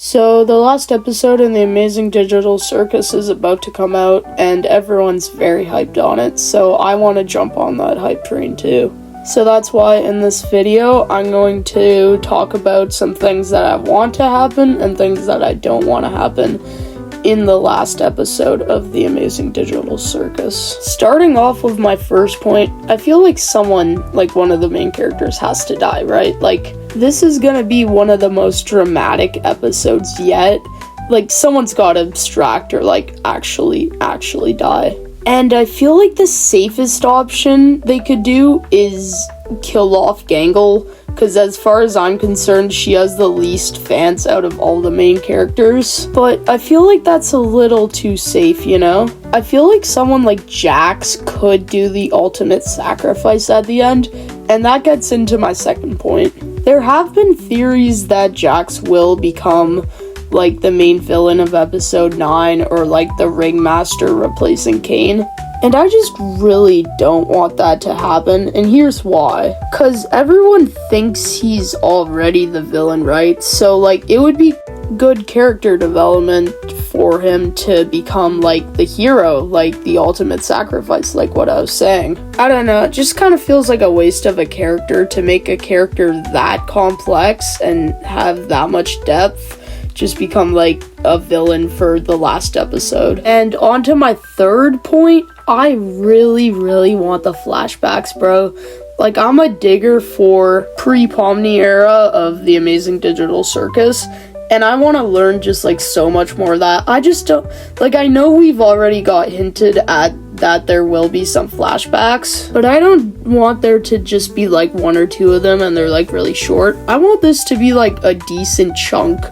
So, the last episode in the Amazing Digital Circus is about to come out, and everyone's very hyped on it, so I want to jump on that hype train too. So that's why in this video, I'm going to talk about some things that I want to happen and things that I don't want to happen in the last episode of the Amazing Digital Circus. Starting off with my first point, I feel like someone, like one of the main characters, has to die, right? Like, this is gonna be one of the most dramatic episodes yet. Like, someone's gotta abstract or, like, actually die. And I feel like the safest option they could do is kill off Gangle, because as far as I'm concerned, she has the least fans out of all the main characters. But I feel like that's a little too safe, you know? I feel like someone like Jax could do the ultimate sacrifice at the end, and that gets into my second point. There have been theories that Jax will become like the main villain of episode 9 or like the ringmaster replacing Kane. And I just really don't want that to happen, and here's why. Because everyone thinks he's already the villain, right? So, like, it would be good character development for him to become, like, the hero, like, the ultimate sacrifice, like what I was saying. I don't know, it just kind of feels like a waste of a character to make a character that complex and have that much depth just become, like, a villain for the last episode. And on to my third point, I really want the flashbacks, bro. Like, I'm a digger for pre-Pomni era of the Amazing Digital Circus, and I want to learn just, like, so much more of that. I just don't, like, I know we've already got hinted at that there will be some flashbacks, but I don't want there to just be, like, one or two of them and they're, like, really short. I want this to be, like, a decent chunk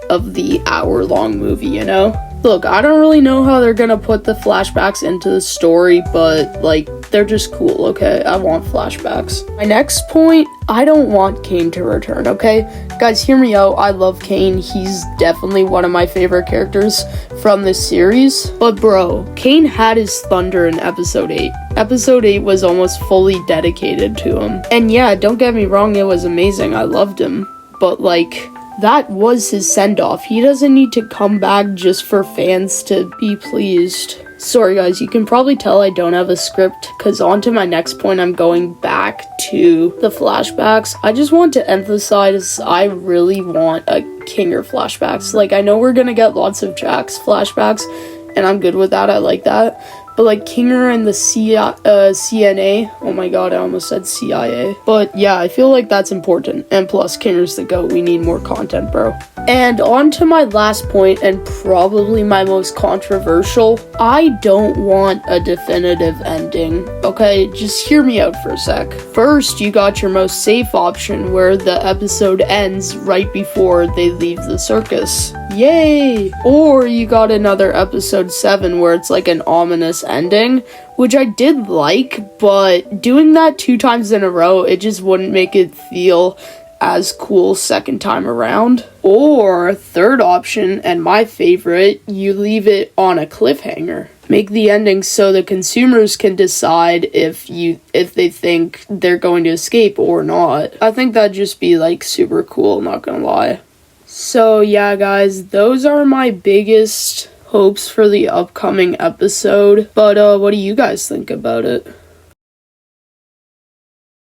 of the hour-long movie, you know? Look, I don't really know how they're gonna put the flashbacks into the story, but, like, they're just cool, okay? I want flashbacks. My next point, I don't want Kane to return, okay? Guys, hear me out. I love Kane. He's definitely one of my favorite characters from this series. But, bro, Kane had his thunder in episode 8. Episode 8 was almost fully dedicated to him. And yeah, don't get me wrong, it was amazing. I loved him. But, like, that was his send-off. He doesn't need to come back just for fans to be pleased. Sorry guys, you can probably tell I don't have a script, because on to my next point, I'm going back to the flashbacks. I just want to emphasize I really want a Kinger flashbacks. Like, I know we're gonna get lots of Jax flashbacks, and I'm good with that, I like that. But, like, Kinger and the CNA, oh my god, I almost said CIA. But, yeah, I feel like that's important. And plus, Kinger's the GOAT. We need more content, bro. And on to my last point, and probably my most controversial. I don't want a definitive ending. Okay, just hear me out for a sec. First, you got your most safe option, where the episode ends right before they leave the circus. Yay! Or you got another episode 7 where it's like an ominous ending, which I did like, but doing that 2 times in a row, it just wouldn't make it feel as cool second time around. Or third option, and my favorite, you leave it on a cliffhanger. Make the ending so the consumers can decide if they think they're going to escape or not. I think that'd just be, like, super cool, not gonna lie. So yeah guys, those are my biggest hopes for the upcoming episode, but what do you guys think about it?